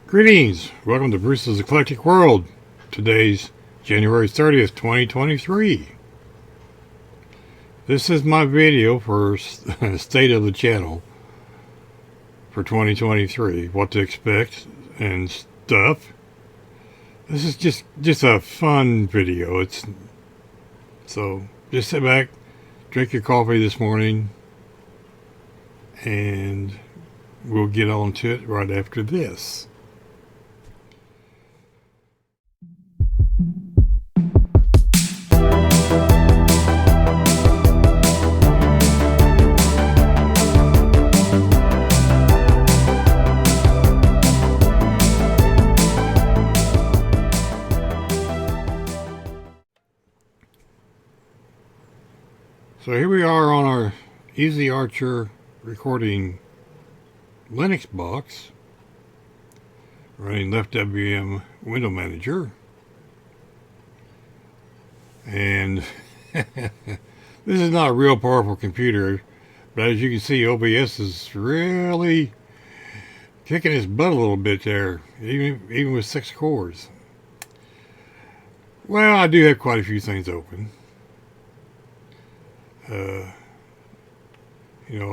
Greetings! Welcome to Bruce's Eclectic World. Today's January 30th, 2023. This is my video for state of the channel for 2023. What to expect and stuff. This is just a fun video. So just sit back, drink your coffee this morning, and we'll get on to it right after this. So here we are on our Easy Archer recording Linux box, running LeftWm window manager, and this is not a real powerful computer, but as you can see, OBS is really kicking its butt a little bit there, even with 6 cores. Well, I do have quite a few things open.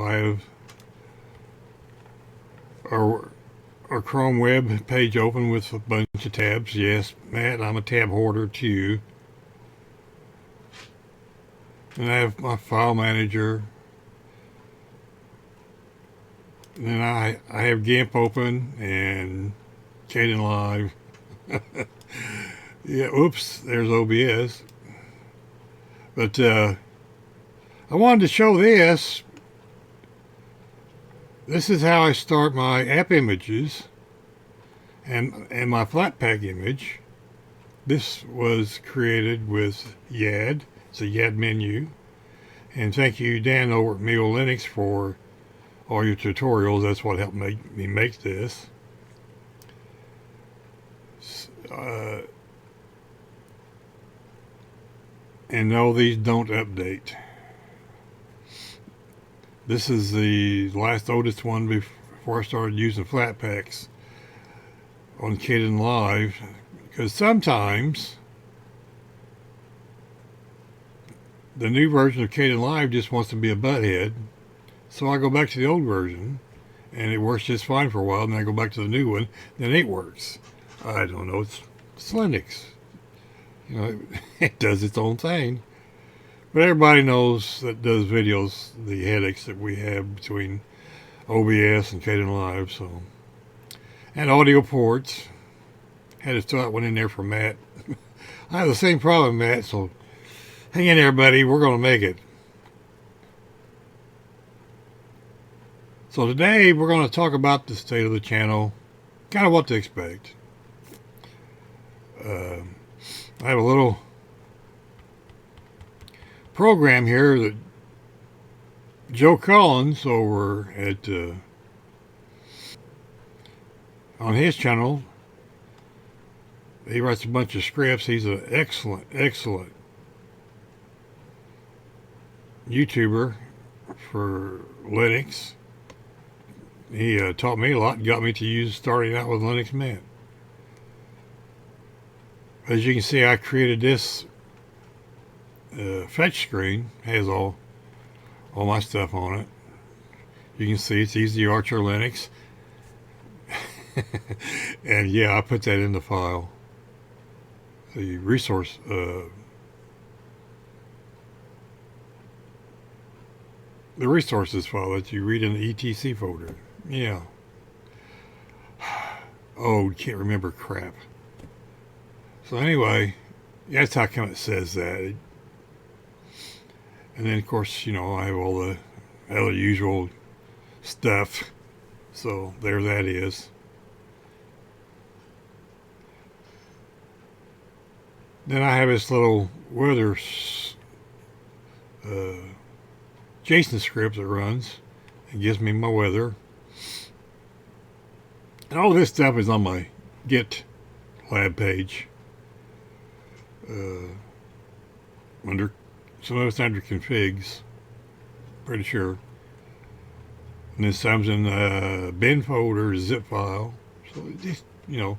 I have our Chrome web page open with a bunch of tabs. Yes, Matt, I'm a tab hoarder too. And I have my file manager. And then I have Gimp open and Kdenlive. Yeah, oops, there's OBS. But I wanted to show this. This is how I start my app images and my Flatpak image. This was created with YAD. It's a YAD menu. And thank you, Dan, over at Mio Linux, for all your tutorials. That's what helped me make this. And no, these don't update. This is the last oldest one before I started using Flatpaks on Kdenlive, because sometimes the new version of Kdenlive just wants to be a butthead, so I go back to the old version and it works just fine for a while, and then I go back to the new one, then it works. I don't know, it's Linux. It does its own thing. But everybody knows that does videos the headaches that we have between OBS and Kdenlive. So, and audio ports. Had to throw that one in there for Matt. I have the same problem, Matt. So hang in there, buddy. We're going to make it. So today we're going to talk about the state of the channel, kind of what to expect. I have a little program here that Joe Collins over at on his channel, he writes a bunch of scripts. He's an excellent YouTuber for Linux. He taught me a lot and got me to use starting out with Linux Mint. As you can see, I created this fetch screen. Has all my stuff on it. You can see it's Easy Archer Linux. And yeah, I put that in the file. The resource the resources file that you read in the etc folder. Yeah. Oh, can't remember crap. So anyway, that's how come it says that. And then, of course, I have all the other usual stuff. So there that is. Then I have this little weather JSON script that runs and gives me my weather. And all this stuff is on my GitLab page. Under some of it's under configs, pretty sure. And this comes in the bin folder, zip file. So you know,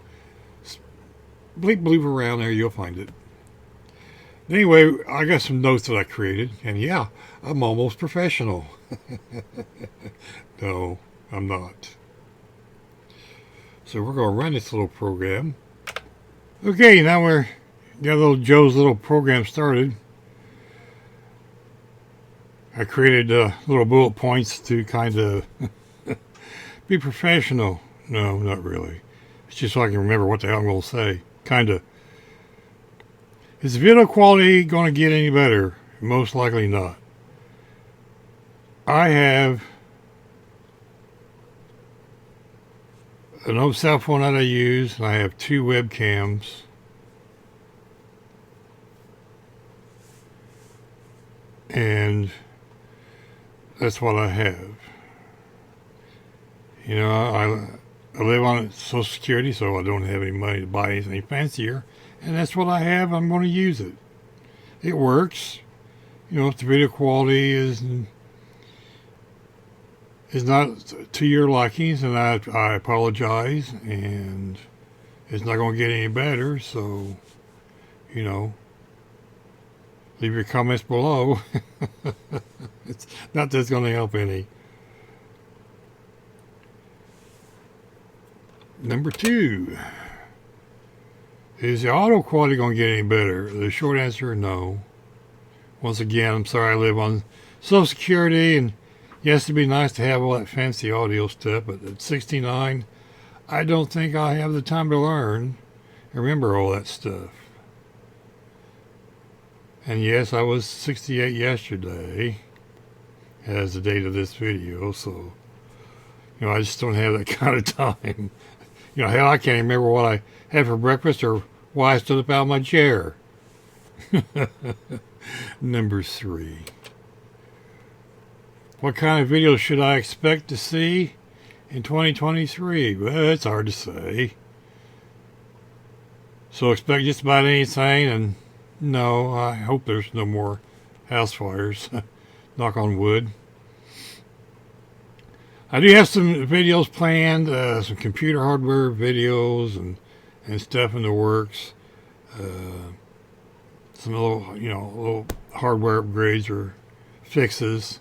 bleep bloop around there, you'll find it. Anyway, I got some notes that I created, and yeah, I'm almost professional. No, I'm not. So we're going to run this little program. Okay, now we're got little Joe's little program started. I created little bullet points to kind of be professional. No, not really. It's just so I can remember what the hell I'm going to say. Kind of. Is the video quality going to get any better? Most likely not. I have an old cell phone that I use, and I have 2 webcams. And that's what I have. You know, I live on Social Security, so I don't have any money to buy anything fancier. And that's what I have. I'm going to use it. It works. You know, if the video quality is not to your likings, and I apologize, and it's not going to get any better. So, you know, leave your comments below. It's not that it's going to help any. Number 2. Is the audio quality going to get any better? The short answer, no. Once again, I'm sorry I live on Social Security, and yes, it'd be nice to have all that fancy audio stuff, but at 69, I don't think I have the time to learn and remember all that stuff. And yes, I was 68 yesterday as the date of this video, so, you know, I just don't have that kind of time. You know, hell, I can't remember what I had for breakfast or why I stood up out of my chair. Number 3. What kind of videos should I expect to see in 2023? Well, it's hard to say. So expect just about anything, and no, I hope there's no more house fires. Knock on wood. I do have some videos planned, some computer hardware videos and stuff in the works. Some little hardware upgrades or fixes.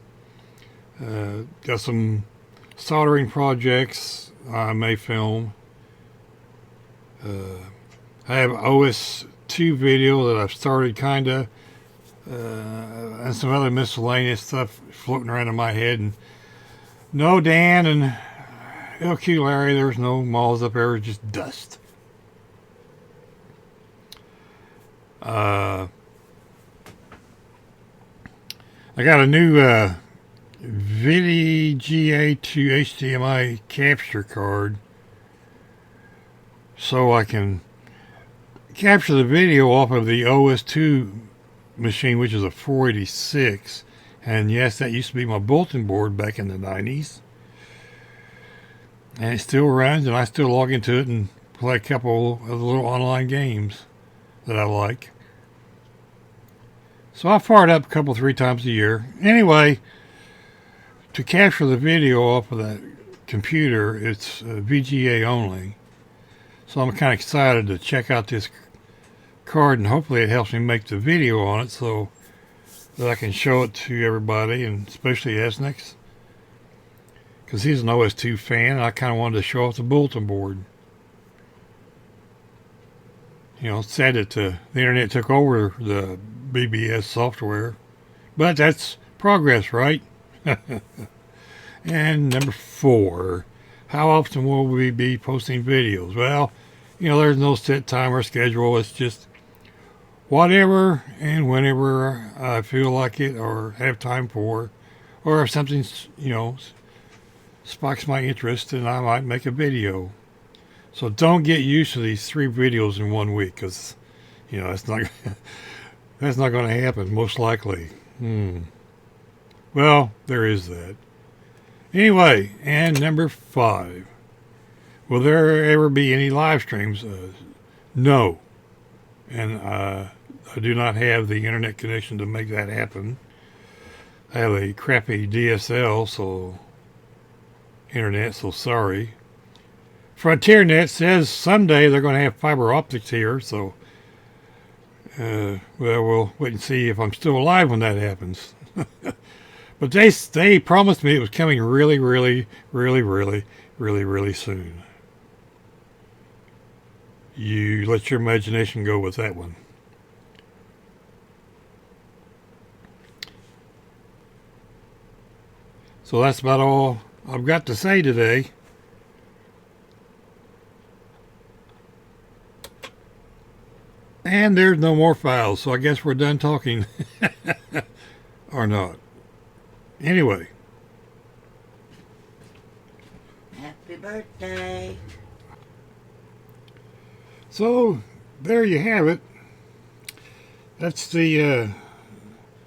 Got some soldering projects I may film. I have OS 2 video that I've started kinda, and some other miscellaneous stuff floating around in my head. And no, Dan and LQ Larry, there's no malls up there, just dust. I got a new VGA to HDMI capture card, so I can capture the video off of the OS2 machine, which is a 486. And yes, that used to be my bulletin board back in the 90s. And it still runs, and I still log into it and play a couple of the little online games that I like. So I fire it up a couple, 3 times a year. Anyway, to capture the video off of that computer, it's VGA only. So I'm kind of excited to check out this card, and hopefully it helps me make the video on it so that I can show it to everybody, and especially Esnix, because he's an OS2 fan, and I kind of wanted to show off the bulletin board. You know, it's sad that the internet took over the BBS software, but that's progress, right? And number 4, how often will we be posting videos? Well, you know, there's no set time or schedule. It's just whatever and whenever I feel like it or have time for, or if something, you know, sparks my interest, then I might make a video. So don't get used to these 3 videos in 1 week, because, you know, that's not that's not going to happen, most likely. Well, there is that. Anyway, and number 5. Will there ever be any live streams? No. And I do not have the internet connection to make that happen. I have a crappy DSL, so sorry. FrontierNet says someday they're going to have fiber optics here, so well, we'll wait and see if I'm still alive when that happens. But they promised me it was coming really, really, really, really, really, really soon. You let your imagination go with that one. So that's about all I've got to say today. And there's no more files, so I guess we're done talking. Or not. Anyway. Happy birthday. So, there you have it. That's the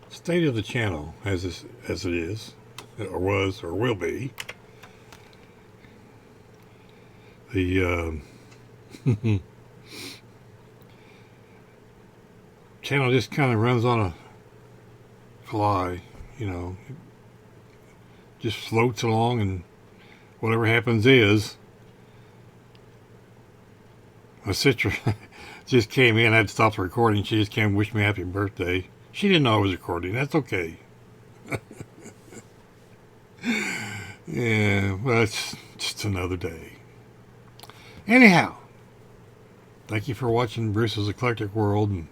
state of the channel as it is, or was, or will be. The channel just kind of runs on a fly, you know. It just floats along, and whatever happens is. My sister just came in. I had to stop the recording. She just came and wished me happy birthday. She didn't know I was recording. That's okay. Yeah, well, it's just another day. Anyhow, thank you for watching Bruce's Eclectic World. And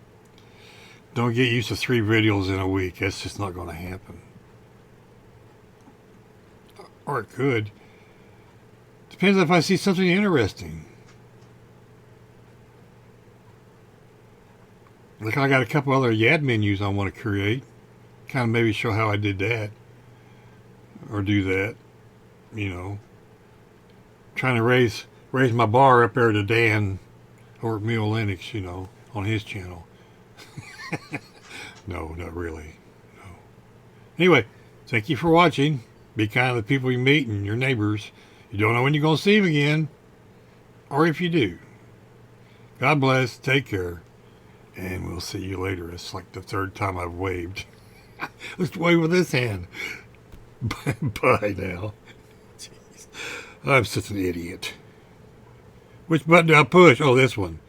don't get used to 3 videos in a week. That's just not going to happen. Or it could. Depends if I see something interesting. Look, I got a couple other YAD menus I want to create. Kind of maybe show how I did that. Or do that. You know. Trying to raise my bar up there to Dan over at Mule Linux, you know, on his channel. No, not really. No. Anyway, thank you for watching. Be kind to the people you meet and your neighbors. You don't know when you're going to see them again. Or if you do. God bless. Take care. And we'll see you later. It's like the 3rd time I've waved. Let's wave with this hand. Bye now. Jeez. I'm such an idiot. Which button do I push? Oh, this one.